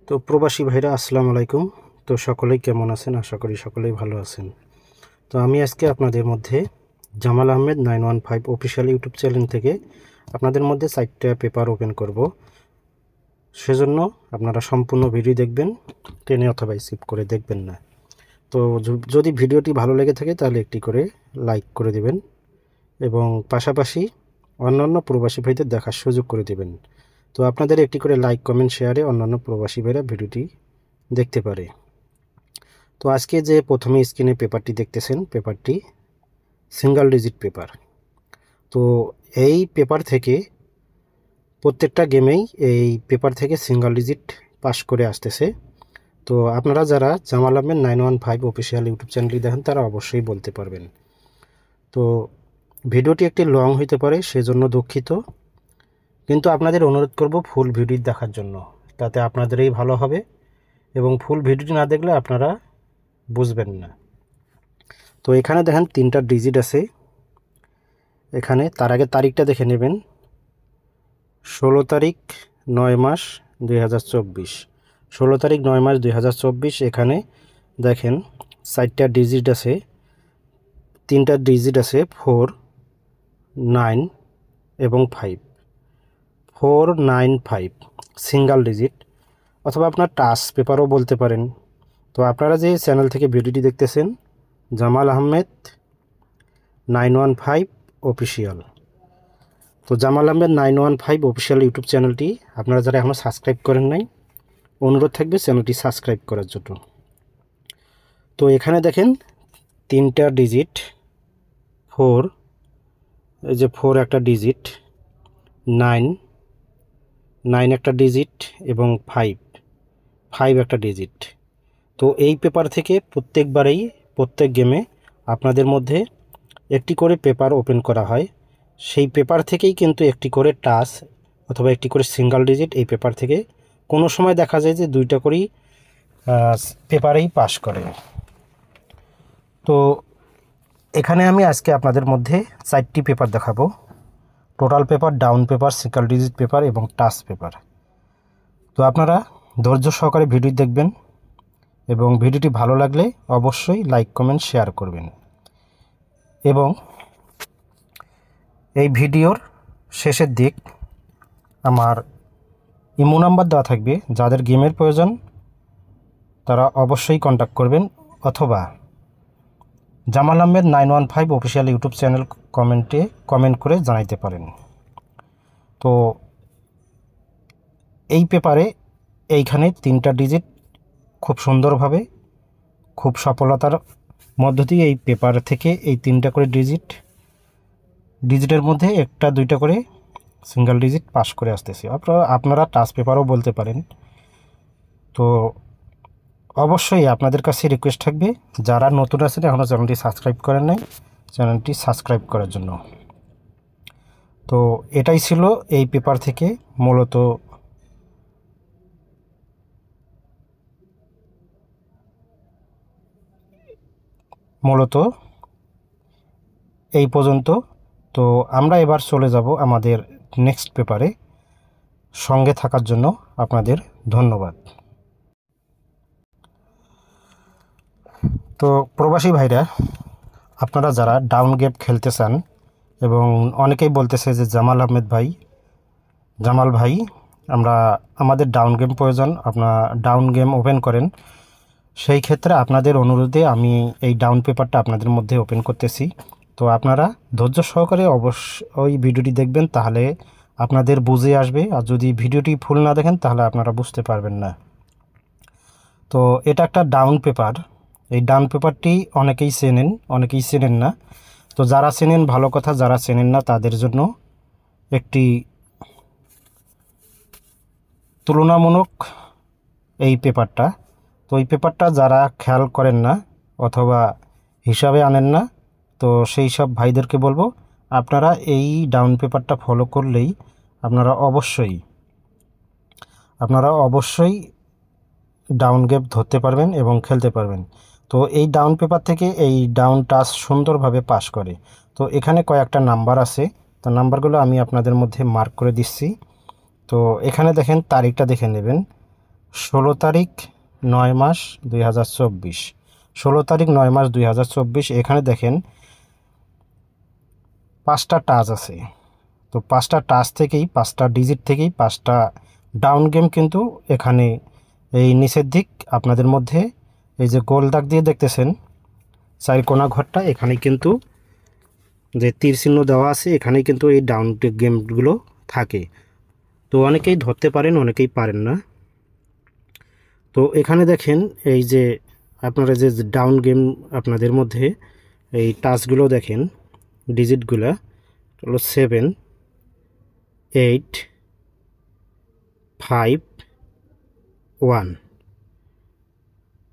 তো প্রবাসী ভাইরা আসসালামু আলাইকুম। তো সকলেই কেমন আছেন? আশা করি সকলেই ভালো আছেন। তো আমি আজকে আপনাদের মধ্যে Jamal Ahmed 915 official YouTube channel থেকে আপনাদের মধ্যে 4টা পেপার ওপেন করব। সেজন্য আপনারা সম্পূর্ণ ভিডিও দেখবেন, টেনে অথবা স্কিপ করে দেখবেন না। তো যদি ভিডিওটি ভালো লেগে থাকে তাহলে একটি করে লাইক করে দেবেন এবং পাশাপাশি অন্যান্য প্রবাসী ভাইদের দেখার সুযোগ করে দেবেন। তো আপনাদের একটি করে লাইক, কমেন্ট, শেয়ারে অন্যান্য প্রবাসী ভাইরা ভিডিওটি দেখতে পারে। তো আজকে যে প্রথমে স্ক্রিনে পেপারটি দেখতেছেন, পেপারটি সিঙ্গেল ডিজিট পেপার। তো এই পেপার থেকে প্রত্যেকটা গেমেই এই পেপার থেকে সিঙ্গেল ডিজিট পাস করে আসতেছে। তো আপনারা যারা জামাল আহমেদ 915 অফিসিয়াল ইউটিউব চ্যানেলটি দেখেন তারা অবশ্যই বলতে পারবেন। তো ভিডিওটি একটি লং হইতে পারে, সেজন্য দুঃখিত, কিন্তু আপনাদের অনুরোধ করব ফুল ভিডিও দেখার জন্য, তাতে আপনাদেরই ভালো হবে এবং ফুল ভিডিওটি না দেখলে আপনারা বুঝবেন না। তো এখানে দেখেন 3টা ডিজিট আছে। এখানে তার আগে তারিখটা দেখে নেবেন, 16 তারিখ 9 মাস 2024, 16 তারিখ 9 মাস 2024। এখানে দেখেন 4টা ডিজিট আছে, 3টা ডিজিট আছে 4, 9 এবং 5, 4, 9, 5 সিঙ্গেল ডিজিট, অথবা আপনার টাচ পেপারও বলতে পারেন। তো আপনারা যে চ্যানেল থেকে ভিডিওটি দেখতেছেন জামাল আহমেদ 915 অফিসিয়াল, তো জামাল আহমেদ 915 অফিসিয়াল ইউটিউব চ্যানেলটি আপনারা যারা এখনও সাবস্ক্রাইব করেন নাই, অনুরোধ থাকবে চ্যানেলটি সাবস্ক্রাইব করার জন্য। তো এখানে দেখেন 3টা ডিজিট 4, এই যে 4 একটা ডিজিট, 9, 9 একটা ডিজিট এবং 5, 5 একটা ডিজিট। তো এই পেপার থেকে প্রত্যেকবারেই প্রত্যেক গেমে আপনাদের মধ্যে একটি করে পেপার ওপেন করা হয়। সেই পেপার থেকেই কিন্তু একটি করে টাচ অথবা একটি করে সিঙ্গেল ডিজিট এই পেপার থেকে কোনো সময় দেখা যায় যে 2টা করেই পেপারেই পাস করে। তো এখানে আমি আজকে আপনাদের মধ্যে 4টি পেপার দেখাবো, total paper, down paper, single digit paper এবং টাচ পেপার। তো আপনারা ধৈর্য সহকারে ভিডিও দেখবেন এবং ভিডিওটি ভালো লাগলে অবশ্যই লাইক, কমেন্ট, শেয়ার করবেন। এবং এই ভিডিওর শেষের দিক আমার ইমো নাম্বার দেওয়া থাকবে, যাদের গেমের প্রয়োজন তারা অবশ্যই কন্ট্যাক্ট করবেন, অথবা Jamal Ahmed 915 official YouTube channel comment করে জানাইতে পারেন। তো এই পেপারে এইখানে 3টা ডিজিট খুব সুন্দরভাবে, খুব সফলতার মধ্য দিয়ে এই পেপার থেকে এই 3টা করে ডিজিটের মধ্যে 1টা 2টা করে সিঙ্গেল ডিজিট পাস করে আসতেছে। আপনারা টাচ পেপারও বলতে পারেন। তো অবশ্যই আপনাদের কাছে রিকোয়েস্ট থাকবে, যারা নতুন আছেন এখনও চ্যানেলটি সাবস্ক্রাইব করেন নাই, চ্যানেলটি সাবস্ক্রাইব করার জন্য। তো এটাই ছিল এই পেপার থেকে মূলত এই পর্যন্ত। তো আমরা এবার চলে যাব আমাদের নেক্সট পেপারে। সঙ্গে থাকার জন্য আপনাদের ধন্যবাদ। তো প্রবাসী ভাইরা, আপনারা যারা ডাউন গেম খেলতে চান এবং অনেকেই বলতেছে যে জামাল ভাই আমাদের ডাউন গেম প্রয়োজন, আপনার ডাউন গেম ওপেন করেন। সেই ক্ষেত্রে আপনাদের অনুরোধে আমি এই ডাউন পেপারটা আপনাদের মধ্যে ওপেন করতেছি। তো আপনারা ধৈর্য সহকারে অবশ্যই ভিডিওটি দেখবেন, তাহলে আপনাদের বুঝে আসবে। আর যদি ভিডিওটি ফুল না দেখেন তাহলে আপনারা বুঝতে পারবেন না। তো এটা একটা ডাউন পেপার। এই ডাউন পেপারটি অনেকেই চেনেন না। তো যারা চেনেন ভালো কথা, যারা চেনেন না তাদের জন্য একটি তুলনামূলক এই পেপারটা। তো এই পেপারটা যারা খেয়াল করেন না অথবা হিসাবে আনেন না, তো সেই সব ভাইদেরকে বলবো আপনারা এই ডাউন পেপারটা ফলো করলেই আপনারা অবশ্যই ডাউন গেম ধরতে পারবেন এবং খেলতে পারবেন। তো এই ডাউন পেপার থেকে এই ডাউন টাচ সুন্দরভাবে পাস করে। তো এখানে কয়েকটা নাম্বার আছে, তো নাম্বারগুলো আমি আপনাদের মধ্যে মার্ক করে দিচ্ছি। তো এখানে দেখেন তারিখটা দেখে নেবেন, 16 তারিখ 9 মাস 2024, 16 তারিখ 9 মাস 2024। এখানে দেখেন 5টা টাচ আছে। তো 5টা টাচ থেকেই 5টা ডিজিট থেকেই 5টা ডাউন গেম কিন্তু এখানে এই নিচের দিক আপনাদের মধ্যে এই যে গোল দাগ দিয়ে দেখতেছেন চার কোনা ঘরটা, এখানে কিন্তু যে তীর চিহ্ন দেওয়া আছে এখানেই কিন্তু এই ডাউন গেমগুলো থাকে। তো অনেকেই ধরতে পারেন, অনেকেই পারেন না। তো এখানে দেখেন এই যে আপনারা যে ডাউন গেম আপনাদের মধ্যে এই টাচগুলো দেখেন, ডিজিটগুলো হলো 7, 8, 5, 1,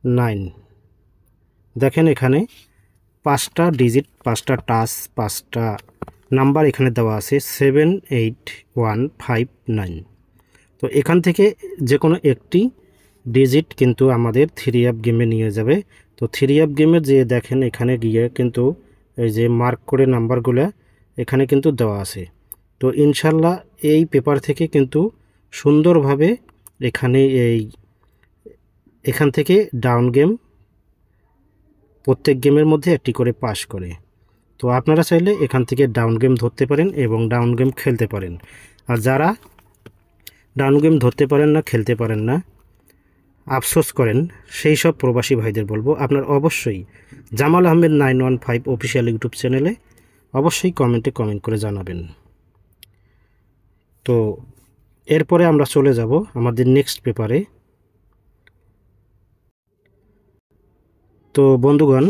9। দেখেন এখানে 5টা ডিজিট, 5টা টাচ, 5টা নাম্বার এখানে দেওয়া আছে 7, 8, 1, 5, 9। তো এখান থেকে যে কোনো একটি ডিজিট কিন্তু আমাদের 3 অ্যাপ গেমে নিয়ে যাবে। তো 3 অ্যাপ গেমে যে দেখেন এখানে গিয়ে কিন্তু এই যে মার্ক করে নাম্বারগুলো এখানে কিন্তু দেওয়া আছে। তো ইনশাল্লাহ এই পেপার থেকে কিন্তু সুন্দরভাবে এখানে এখান থেকে ডাউন গেম প্রত্যেক গেমের মধ্যে একটি করে পাস করে। তো আপনারা চাইলে এখান থেকে ডাউন গেম ধরতে পারেন এবং ডাউন গেম খেলতে পারেন। আর যারা ডাউন গেম ধরতে পারেন না, খেলতে পারেন না, আফসোস করেন, সেই সব প্রবাসী ভাইদের বলবো আপনার অবশ্যই জামাল আহমেদ 915 অফিসিয়াল ইউটিউব চ্যানেলে অবশ্যই কমেন্টে কমেন্ট করে জানাবেন। তো এরপরে আমরা চলে যাব আমাদের নেক্সট পেপারে। তো বন্ধুগণ,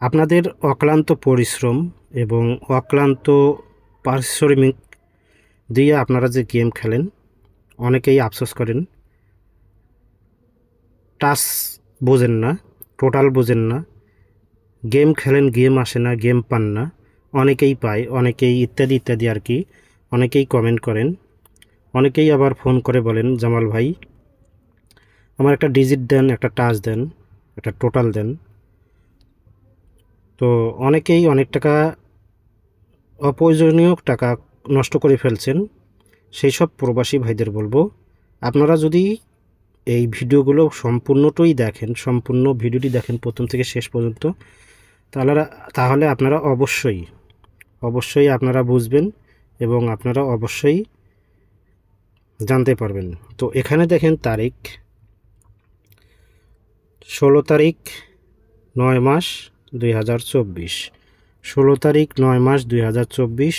আপনাদের অক্লান্ত পরিশ্রম এবং অক্লান্ত পারিশ্রমিক দিয়ে আপনারা যে গেম খেলেন, অনেকেই আফসোস করেন, টাচ বোঝেন না, টোটাল বোঝেন না, গেম খেলেন গেম আসে না, গেম পান না, অনেকেই পায়, অনেকেই ইত্যাদি ইত্যাদি আর কি, অনেকেই কমেন্ট করেন, অনেকেই আবার ফোন করে বলেন জামাল ভাই আমার একটা ডিজিট দেন, একটা টাচ দেন, একটা টোটাল দেন। তো অনেকেই অনেক টাকা, অপ্রয়োজনীয় টাকা নষ্ট করে ফেলছেন। সেই সব প্রবাসী ভাইদের বলবো আপনারা যদি এই ভিডিওগুলো সম্পূর্ণটাই দেখেন, সম্পূর্ণ ভিডিওটি দেখেন প্রথম থেকে শেষ পর্যন্ত, তাহলে আপনারা অবশ্যই আপনারা বুঝবেন এবং আপনারা অবশ্যই জানতে পারবেন। তো এখানে দেখেন তারিখ 16 তারিখ 9 মাস 2024, 16 তারিখ 9 মাস 2024।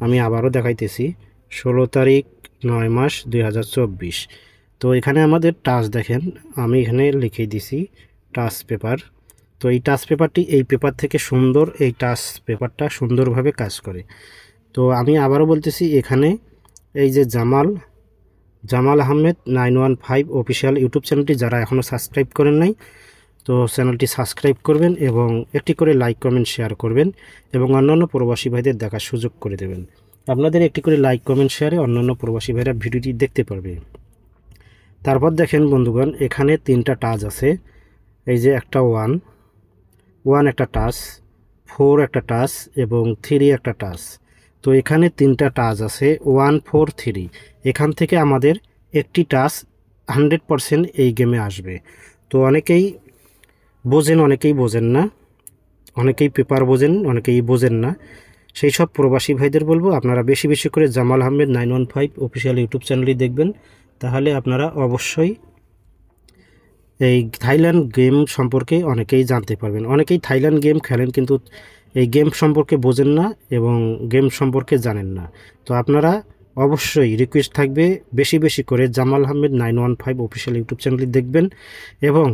আমি আবারও দেখাইতেছি 16 তারিখ 9 মাস 2024। তো এখানে আমাদের টাচ দেখেন, আমি এখানে লিখে দিছি টাচ পেপার। তো এই টাচ পেপারটি এই পেপার থেকে সুন্দর, এই টাচ পেপারটা সুন্দরভাবে কাজ করে। তো আমি আবারও বলতেছি এখানে এই যে জামাল আহমেদ 915 অফিসিয়াল ইউটিউব চ্যানেলটি যারা এখনও সাবস্ক্রাইব করেন নাই, তো চ্যানেলটি সাবস্ক্রাইব করবেন এবং একটি করে লাইক কমেন্ট শেয়ার করবেন এবং অন্যান্য প্রবাসী ভাইদের দেখার সুযোগ করে দেবেন। আপনাদের একটি করে লাইক কমেন্ট শেয়ারে অন্যান্য প্রবাসী ভাইরা ভিডিওটি দেখতে পারবে। তারপর দেখেন বন্ধুগণ, এখানে 3টা টাচ আছে। এই যে একটা 1 একটা টাচ, 4 একটা টাচ এবং 3 একটা টাচ। তো এখানে 3টা টাচ আছে 1, 4, 3। এখান থেকে আমাদের একটি টাচ 100% এই গেমে আসবে। তো অনেকেই বোঝেন, অনেকেই বোঝেন না, অনেকেই পেপার বোঝেন, অনেকেই বোঝেন না। সেই সব প্রবাসী ভাইদের বলবো আপনারা বেশি বেশি করে জামাল আহমেদ 915 অফিসিয়াল ইউটিউব চ্যানেলটি দেখবেন, তাহলে আপনারা অবশ্যই এই থাইল্যান্ড গেম সম্পর্কে অনেকেই জানতে পারবেন। অনেকেই থাইল্যান্ড গেম খেলেন কিন্তু এই গেম সম্পর্কে বোঝেন না এবং গেম সম্পর্কে জানেন না। তো আপনারা অবশ্যই রিকোয়েস্ট থাকবে বেশি বেশি করে জামাল আহমেদ 915 অফিসিয়াল ইউটিউব চ্যানেলটি দেখবেন এবং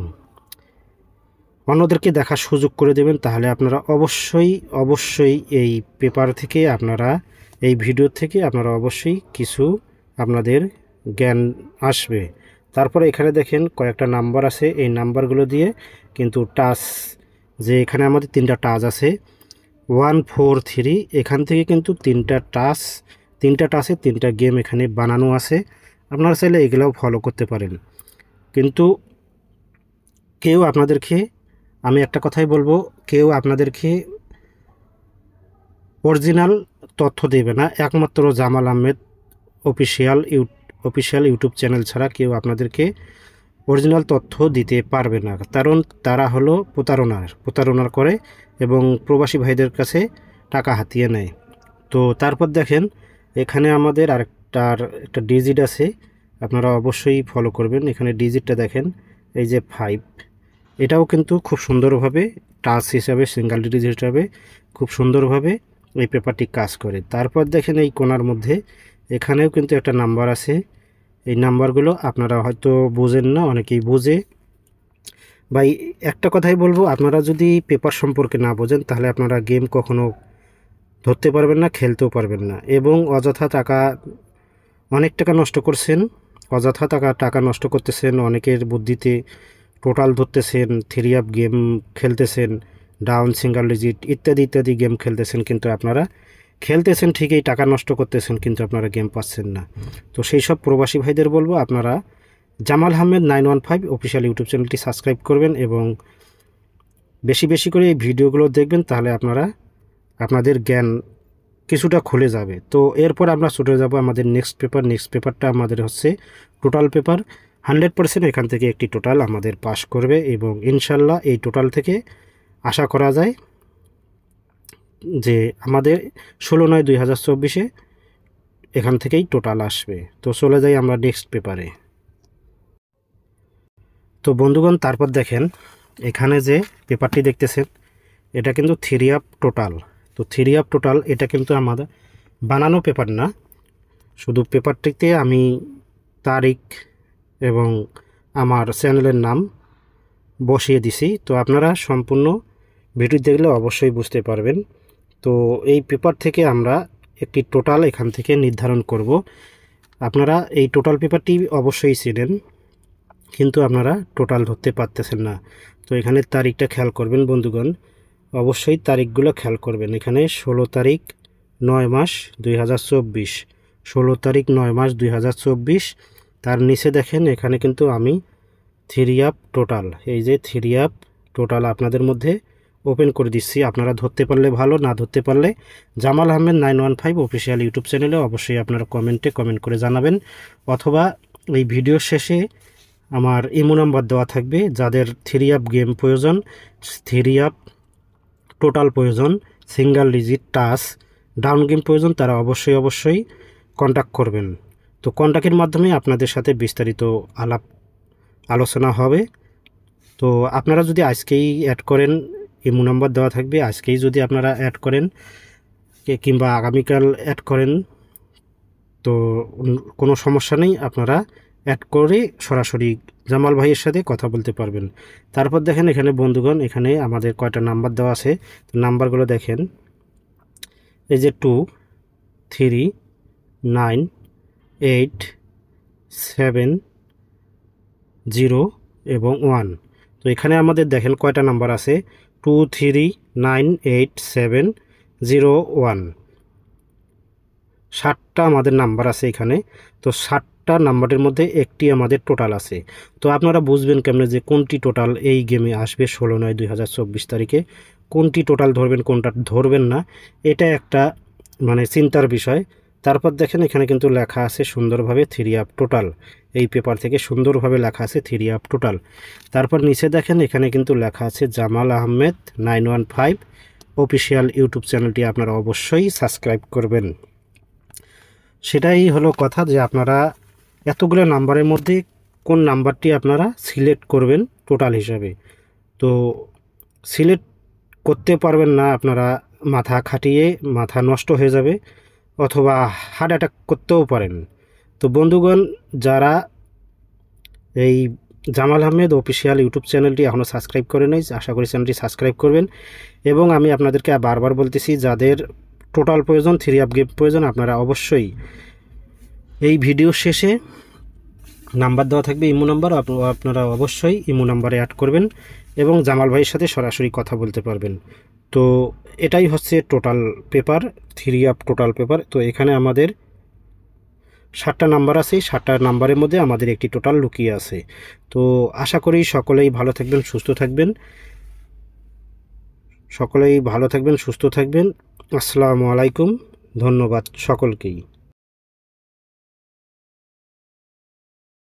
অন্যদেরকে দেখার সুযোগ করে দেবেন। তাহলে আপনারা অবশ্যই এই পেপার থেকে, আপনারা এই ভিডিও থেকে আপনারা অবশ্যই কিছু আপনাদের জ্ঞান আসবে। তারপরে এখানে দেখেন কয়েকটা নাম্বার আছে, এই নাম্বারগুলো দিয়ে কিন্তু টাচ, যে এখানে আমাদের 3টা টাচ আছে 1, 4, 3, এখান থেকে কিন্তু 3টা টাচে 3টা গেম এখানে বানানো আছে। আপনারা চাইলে এগুলোও ফলো করতে পারেন। কিন্তু কেউ আপনাদেরকে, আমি একটা কথাই বলবো, কেউ আপনাদেরকে অরিজিনাল তথ্য দেবে না, একমাত্র Jamal Ahmed official YouTube channel ছাড়া কেউ আপনাদেরকে অরিজিনাল তথ্য দিতে পারবে না, কারণ তারা হলো প্রতারণা করে এবং প্রবাসী ভাইদের কাছে টাকা হাতিয়ে নেয়। তো তারপর দেখেন এখানে আমাদের একটা ডিজিট আছে, আপনারা অবশ্যই ফলো করবেন। এখানে ডিজিটটা দেখেন, এই যে 5, এটাও কিন্তু খুব সুন্দরভাবে টাচ হিসাবে, সিঙ্গেল ডিজিট হিসাবে খুব সুন্দরভাবে এই পেপারটি কাজ করে। তারপর দেখেন এই কোণার মধ্যে এখানেও কিন্তু একটা নাম্বার আছে। এই নাম্বারগুলো আপনারা হয়তো বোঝেন না, অনেকেই বোঝে। ভাই একটা কথাই বলবো, আপনারা যদি পেপার সম্পর্কে না বোঝেন তাহলে আপনারা গেম কখনো ধরতে পারবেন না, খেলতেও পারবেন না, এবং অনেক টাকা নষ্ট করছেন, অযথা টাকা নষ্ট করতেছেন। অনেকের বুদ্ধিতে টোটাল ধরতেছেন, 3 আপ গেম খেলতেছেন, ডাউন, সিঙ্গেল ডিজিট ইত্যাদি গেম খেলতেছেন, কিন্তু আপনারা খেলতেছেন ঠিকই, টাকা নষ্ট করতেছেন, কিন্তু আপনারা গেম পাচ্ছেন না। তো সেই সব প্রবাসী ভাইদের বলবো, আপনারা জামাল আহমেদ 915 অফিসিয়াল ইউটিউব চ্যানেলটি সাবস্ক্রাইব করবেন এবং বেশি করে এই ভিডিওগুলো দেখবেন, তাহলে আপনাদের জ্ঞান কিছুটা খুলে যাবে। তো এরপর আমরা ছুটে যাব আমাদের নেক্সট পেপারটা আমাদের হচ্ছে টোটাল পেপার। 100% এখান থেকে একটি টোটাল আমাদের পাস করবে এবং ইনশাল্লাহ এই টোটাল থেকে আশা করা যায় যে আমাদের 16/9/2024 এখান থেকেই টোটাল আসবে। তো চলে যাই আমরা নেক্সট পেপারে। তো বন্ধুগণ, তারপর দেখেন এখানে যে পেপারটি দেখতেছেন, এটা কিন্তু 3 আপ টোটাল। তো 3 আপ টোটাল এটা কিন্তু আমাদের বানানো পেপার না, শুধু পেপারটিতে আমি তারিখ এবং আমার চ্যানেলের নাম বসিয়ে দিছি। তো আপনারা সম্পূর্ণ ভিডিও দেখলে অবশ্যই বুঝতে পারবেন। তো এই পেপার থেকে আমরা একটি টোটাল এখান থেকে নির্ধারণ করব। আপনারা এই টোটাল পেপারটি অবশ্যই চেনেন, কিন্তু আপনারা টোটাল ধরতে পারতেছেন না। তো এখানে তারিখটা খেয়াল করবেন বন্ধুগণ, অবশ্যই তারিখগুলো খেয়াল করবেন। এখানে 16 তারিখ 9 মাস 2024, 16 তারিখ 9 মাস 2024। তার নিচে দেখেন এখানে কিন্তু আমি 3 আপ টোটাল, এই যে 3 আপ টোটাল আপনাদের মধ্যে ওপেন করে দিচ্ছি। আপনারা ধরতে পারলে ভালো, না ধরতে পারলে জামাল আহমেদ 915 অফিসিয়াল ইউটিউব চ্যানেলে অবশ্যই আপনারা কমেন্ট করে জানাবেন, অথবা এই ভিডিওর শেষে আমার ইমো নাম্বার দেওয়া থাকবে। যাদের 3 আপ গেম প্রয়োজন, 3 আপ টোটাল প্রয়োজন, single digit, touch, down game প্রয়োজন, তারা অবশ্যই কন্ট্যাক্ট করবেন। তো কন্ট্যাক্টের মাধ্যমে আপনাদের সাথে বিস্তারিত আলোচনা হবে। তো আপনারা যদি আজকেই অ্যাড করেন, ইমো নাম্বার দেওয়া থাকবে, আজকেই যদি আপনারা অ্যাড করেন কিংবা আগামীকাল অ্যাড করেন, তো কোনো সমস্যা নেই, আপনারা অ্যাড করে সরাসরি জামাল ভাইয়ের সাথে কথা বলতে পারবেন। তারপর দেখেন এখানে বন্ধুগণ, এখানে আমাদের কয়টা নাম্বার দেওয়া আছে। তো নাম্বারগুলো দেখেন, এই যে 2, 3, 9, 8, 7, 0 এবং 1। তো এখানে আমাদের দেখেন কয়টা নাম্বার আছে, 2, 3, 9, 8, 7, 0, 1। 60টা আমাদের নাম্বার আছে এখানে। তো 60টা নাম্বারের মধ্যে একটি আমাদের টোটাল আছে। তো আপনারা বুঝবেন কেমনে যে কোনটি টোটাল এই গেমে আসবে 16/9/2024 তারিখে, কোনটি টোটাল ধরবেন, কোনটা ধরবেন না, এটা একটা চিন্তার বিষয়। তারপর দেখেন এখানে কিন্তু লেখা আছে সুন্দরভাবে 3 আপ টোটাল, এই পেপার থেকে সুন্দরভাবে লেখা আছে 3 আপ টোটাল। তারপর নিচে দেখেন এখানে কিন্তু লেখা আছে জামাল আহমেদ 915 অফিসিয়াল ইউটিউব চ্যানেলটি আপনারা অবশ্যই সাবস্ক্রাইব করবেন। সেটাই হলো কথা, যে আপনারা এতগুলো নাম্বারের মধ্যে কোন নাম্বারটি আপনারা সিলেক্ট করবেন টোটাল হিসাবে। তো সিলেক্ট করতে পারবেন না, আপনারা মাথা খাটিয়ে মাথা নষ্ট হয়ে যাবে, অথবা হার্ট অ্যাটাক করতেও পারেন। তো বন্ধুগণ, যারা এই জামাল আহমেদ অফিসিয়াল ইউটিউব চ্যানেলটি এখনও সাবস্ক্রাইব করে নেই, আশা করি চ্যানেলটি সাবস্ক্রাইব করবেন। এবং আমি আপনাদেরকে বারবার বলতেছি, যাদের টোটাল প্রয়োজন, 3 আপ গেম প্রয়োজন, আপনারা অবশ্যই এই ভিডিও শেষে নাম্বার দেওয়া থাকবে, ইমো নাম্বার, আপনারা অবশ্যই ইমো নাম্বারে অ্যাড করবেন এবং জামাল ভাইয়ের সাথে সরাসরি কথা বলতে পারবেন। তো এটাই হচ্ছে total paper, 3 up total paper. তো এখানে আমাদের 60টা নাম্বার আছে, 60টা নাম্বারের মধ্যে আমাদের একটি টোটাল লুকিয়ে আছে। তো আশা করি সকলেই ভালো থাকবেন, সুস্থ থাকবেন। আসসালামু আলাইকুম, ধন্যবাদ সকলকেই।